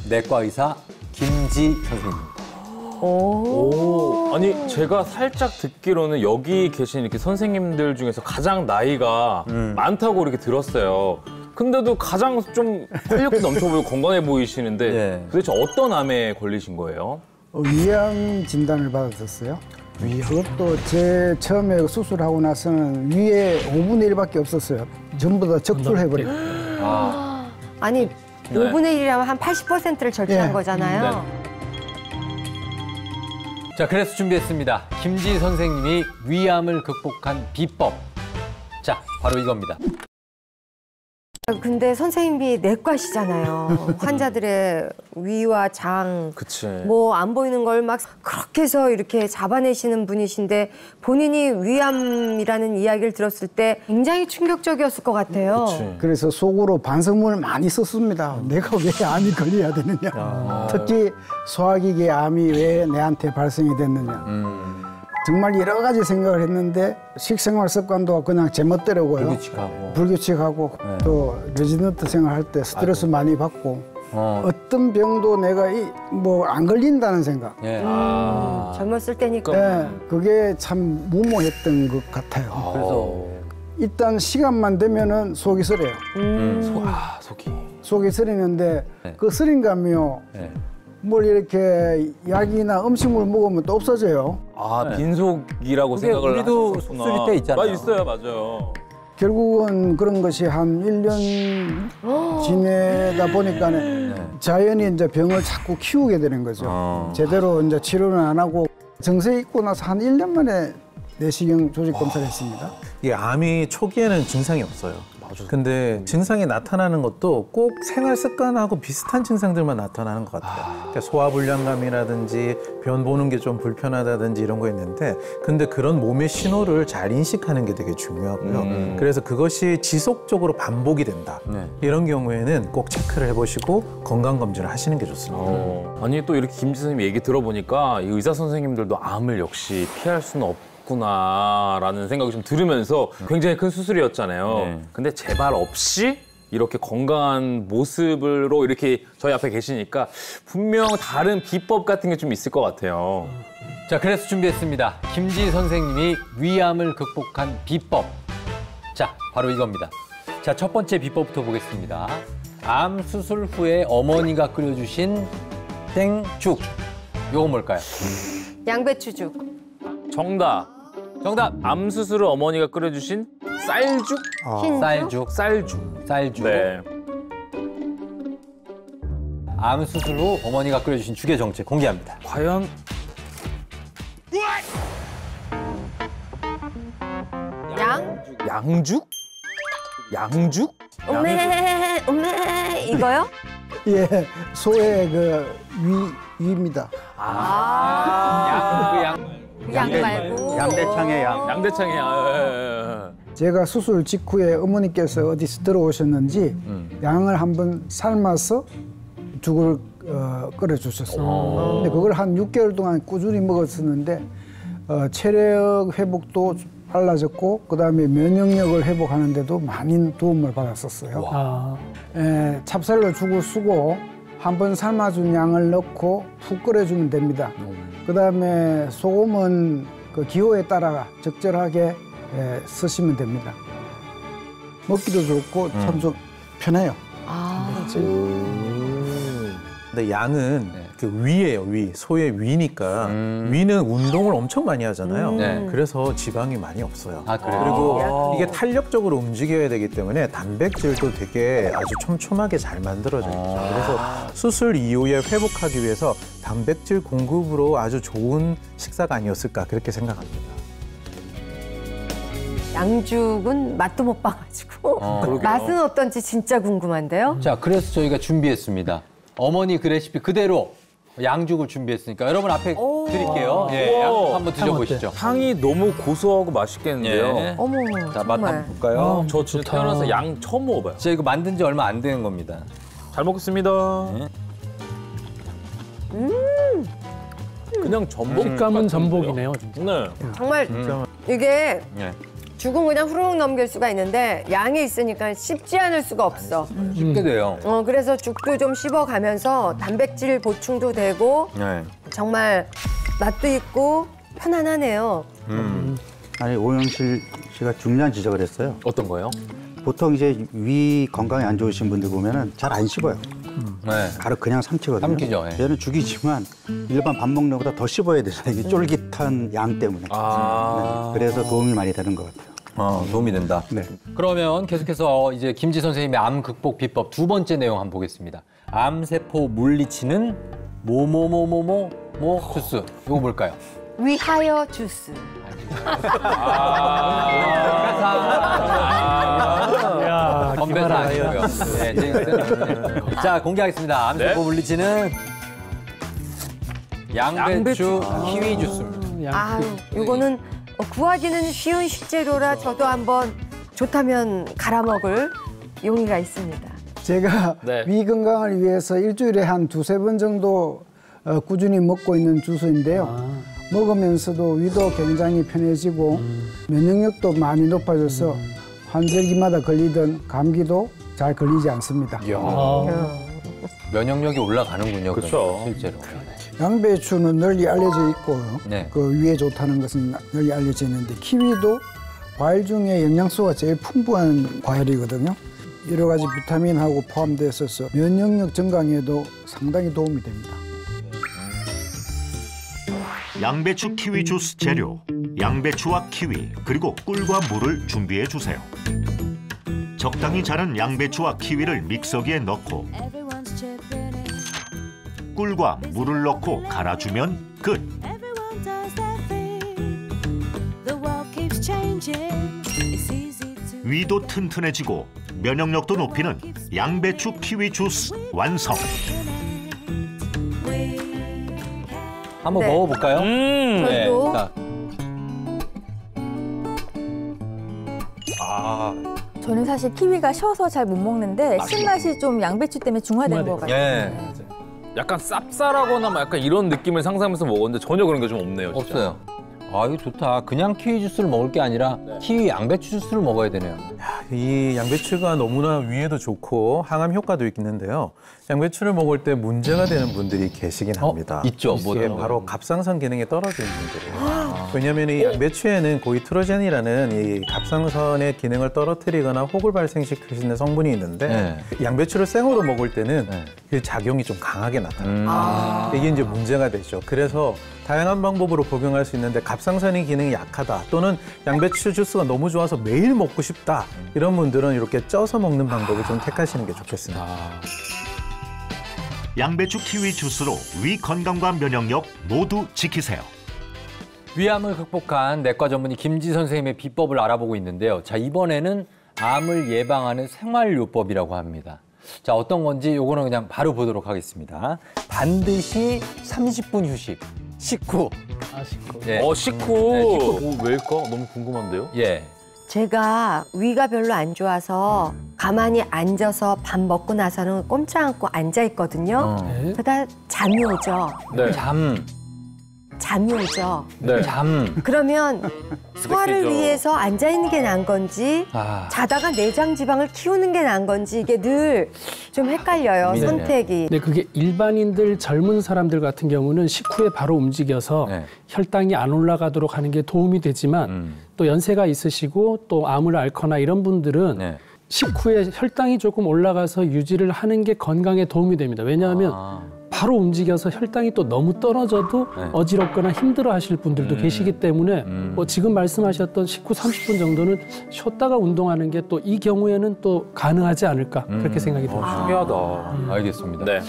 내과 의사 김지 선생님입니다. 오, 아니 제가 살짝 듣기로는 여기 계신 이렇게 선생님들 중에서 가장 나이가 많다고 이렇게 들었어요. 근데도 가장 좀 활력도 넘쳐 보이고 건강해 보이시는데 네. 도대체 어떤 암에 걸리신 거예요? 위암 진단을 받았었어요. 그것도 제 처음에 수술하고 나서는 위에 5분의 1밖에 없었어요. 전부 다 적출해버리고. 아니, 5분의 1이라면 한 80%를 절취한 예. 거잖아요. 자, 그래서 준비했습니다. 김지 선생님이 위암을 극복한 비법. 자, 바로 이겁니다. 근데 선생님이 내과시잖아요. 환자들의 위와 장, 그치. 뭐 안 보이는 걸 막 그렇게 해서 이렇게 잡아내시는 분이신데 본인이 위암이라는 이야기를 들었을 때 굉장히 충격적이었을 것 같아요. 그치. 그래서 속으로 반성문을 많이 썼습니다. 내가 왜 암이 걸려야 되느냐. 특히 소화기계 암이 왜 내한테 발생이 됐느냐. 정말 여러 가지 생각을 했는데 식생활 습관도 그냥 제멋대로고요. 불규칙하고. 불규칙하고 또 레지던트 생활할 때 스트레스 많이 받고 어떤 병도 내가 뭐 안 걸린다는 생각. 예. 젊었을 때니까. 네, 그게 참 무모했던 것 같아요. 그래서 일단 시간만 되면은 속이 쓰려요. 속이. 속이 쓰리는데 그 쓰린 감이요. 네. 뭘 이렇게 약이나 음식물 먹으면 또 없어져요. 빈속이라고 그게 생각을 우리도 하셨구나. 수술일 때 있잖아요. 있어요, 맞아요. 결국은 그런 것이 한 1년 지내다 보니까는 자연히 이제 병을 자꾸 키우게 되는 거죠. 제대로 이제 치료는 안 하고 정세 입고 나서 한 1년 만에 내시경 조직 검사를 했습니다. 이게 암이 초기에는 증상이 없어요. 근데 증상이 나타나는 것도 꼭 생활 습관하고 비슷한 증상들만 나타나는 것 같아요. 그러니까 소화불량감이라든지 변 보는 게 좀 불편하다든지 이런 거 있는데 근데 그런 몸의 신호를 잘 인식하는 게 되게 중요하고요. 그래서 그것이 지속적으로 반복이 된다. 이런 경우에는 꼭 체크를 해보시고 건강검진을 하시는 게 좋습니다. 아니 또 이렇게 김지 선생님 얘기 들어보니까 이 의사 선생님들도 암을 역시 피할 수는 없구나라는 생각이 좀 들으면서 굉장히 큰 수술이었잖아요. 근데 재발 없이 이렇게 건강한 모습으로 이렇게 저희 앞에 계시니까 분명 다른 비법 같은 게 좀 있을 것 같아요. 자, 그래서 준비했습니다. 김지 선생님이 위암을 극복한 비법. 자, 바로 이겁니다. 자, 첫 번째 비법부터 보겠습니다. 암 수술 후에 어머니가 끓여주신 땡죽. 요건 뭘까요? 양배추죽. 정답. 정답! 암 수술을 어머니가 끓여주신 쌀죽? 흰 쌀죽. 쌀죽. 쌀죽. 네. 암 수술 후 어머니가 끓여주신 죽의 정체 공개합니다. 과연 양죽? 양죽? 음메 이거요? 예, 소의 그 위입니다. 양 말고. 양대창의 양. 양대창이야. 제가 수술 직후에 어머니께서 어디서 들어오셨는지 양을 한번 삶아서 죽을 끓여주셨어요. 근데 그걸 한 6개월 동안 꾸준히 먹었었는데 체력 회복도 빨라졌고 그다음에 면역력을 회복하는 데도 많은 도움을 받았었어요. 찹쌀로 죽을 쓰고 한번 삶아준 양을 넣고 푹 끓여주면 됩니다. 그다음에 소금은 그 기호에 따라 적절하게 쓰시면 됩니다. 먹기도 좋고 참 좀 편해요. 근데 양은 그 위예요, 위. 소의 위니까 위는 운동을 엄청 많이 하잖아요. 네. 그래서 지방이 많이 없어요. 아, 그래요? 그리고 이게 탄력적으로 움직여야 되기 때문에 단백질도 되게 아주 촘촘하게 잘 만들어져 있죠. 그래서 수술 이후에 회복하기 위해서 단백질 공급으로 아주 좋은 식사가 아니었을까 그렇게 생각합니다. 양죽은 맛도 못 봐가지고 맛은 어떤지 진짜 궁금한데요? 자, 그래서 저희가 준비했습니다. 어머니 그 레시피 그대로 양죽을 준비했으니까 여러분 앞에 드릴게요. 예, 양죽 한번 드셔보시죠. 향이 너무 고소하고 맛있겠는데요. 예. 어머, 자, 맛 정말. 한번 볼까요? 저 진짜 태어나서 양 처음 먹어봐요. 제가 이거 만든 지 얼마 안 되는 겁니다. 잘 먹겠습니다. 그냥 전복 식감은 전복이네요, 진짜. 네. 정말 이게 예. 죽은 그냥 후루룩 넘길 수가 있는데 양이 있으니까 씹지 않을 수가 없어. 쉽게 돼요. 그래서 죽도 좀 씹어가면서 단백질 보충도 되고 네. 정말 맛도 있고 편안하네요. 아니 오영실 씨가 중요한 지적을 했어요. 어떤 거요? 보통 이제 위 건강에 안 좋으신 분들 보면은 잘 안 씹어요. 네. 바로 그냥 삼키거든요. 삼키죠, 예. 얘는 죽이지만 일반 밥 먹는 것보다 더 씹어야 되잖아요. 이 쫄깃한 양 때문에. 네. 그래서 도움이 많이 되는 것 같아요. 도움이 된다. 네. 그러면 계속해서 이제 김지 선생님의 암 극복 비법 두 번째 내용 한번 보겠습니다. 암세포 물리치는 뭐 주스. 이거 뭘까요? 위하여 주스. 건배사 아니고요. 네, 자, 공개하겠습니다. 암세포 물리치는 양배추 키위 주스입니다. 아유, 이거는 구하기는 쉬운 식재료라 저도 한번 좋다면 갈아먹을 용의가 있습니다. 제가 네. 위 건강을 위해서 일주일에 한 두세 번 정도 꾸준히 먹고 있는 주스인데요. 먹으면서도 위도 굉장히 편해지고 면역력도 많이 높아져서 환절기마다 걸리던 감기도 잘 걸리지 않습니다. 면역력이 올라가는군요. 그렇죠. 실제로. 양배추는 널리 알려져 있고 네. 그 위에 좋다는 것은 널리 알려져 있는데 키위도 과일 중에 영양소가 제일 풍부한 과일이거든요. 여러 가지 비타민하고 포함되어 있어서 면역력 증강에도 상당히 도움이 됩니다. 양배추 키위 주스 재료, 양배추와 키위, 그리고 꿀과 물을 준비해 주세요. 적당히 자른 양배추와 키위를 믹서기에 넣고 꿀과 물을 넣고 갈아주면 끝. 위도 튼튼해지고 면역력도 높이는 양배추 키위 주스 완성. 한번 네. 먹어볼까요? 저도 자, 저는 사실 키위가 셔서 잘 못 먹는데 신맛이 좀 양배추 때문에 중화된 것 같아요. 예. 약간 쌉쌀하거나 막 약간 이런 느낌을 상상하면서 먹었는데 전혀 그런 게 좀 없네요. 진짜. 없어요. 아, 이거 좋다. 그냥 키위 주스를 먹을 게 아니라 키위 양배추 주스를 먹어야 되네요. 이 양배추가 너무나 위에도 좋고 항암 효과도 있는데요. 양배추를 먹을 때 문제가 되는 분들이 계시긴 합니다. 있죠. 이게 뭐든 바로 갑상선 기능이 떨어지는 분들이에요. 왜냐하면 이 양배추에는 고이트로젠이라는 이 갑상선의 기능을 떨어뜨리거나 혹을 발생시킬 수 있는 성분이 있는데 양배추를 생으로 먹을 때는 그 작용이 좀 강하게 나타납니다. 이게 이제 문제가 되죠. 그래서 다양한 방법으로 복용할 수 있는데 갑상선의 기능이 약하다 또는 양배추 주스가 너무 좋아서 매일 먹고 싶다 이런 분들은 이렇게 쪄서 먹는 방법을 좀 택하시는 게 좋겠습니다. 양배추 키위 주스로 위 건강과 면역력 모두 지키세요. 위암을 극복한 내과 전문의 김지 선생님의 비법을 알아보고 있는데요. 자, 이번에는 암을 예방하는 생활요법이라고 합니다. 자, 어떤 건지 요거는 그냥 바로 보도록 하겠습니다. 반드시 30분 휴식. 식후. 식후. 예. 식후. 네, 식후. 왜일까? 너무 궁금한데요? 예. 제가 위가 별로 안 좋아서 가만히 앉아서 밥 먹고 나서는 꼼짝 않고 앉아 있거든요. 그러다 잠이 오죠. 네. 잠이 오죠. 네. 그러면 소화를 느끼죠. 위해서 앉아 있는 게 나은 건지 자다가 내장 지방을 키우는 게 나은 건지 이게 늘 좀 헷갈려요. 고민이네요. 선택이. 네, 그게 일반인들 젊은 사람들 같은 경우는 식후에 바로 움직여서 혈당이 안 올라가도록 하는 게 도움이 되지만 또 연세가 있으시고 또 암을 앓거나 이런 분들은 식후에 혈당이 조금 올라가서 유지를 하는 게 건강에 도움이 됩니다. 왜냐하면 바로 움직여서 혈당이 또 너무 떨어져도 어지럽거나 힘들어 하실 분들도 계시기 때문에 뭐 지금 말씀하셨던 식후 30분 정도는 쉬었다가 운동하는 게 또 이 경우에는 또 가능하지 않을까 그렇게 생각이 듭니다. 신기하다. 알겠습니다. 네.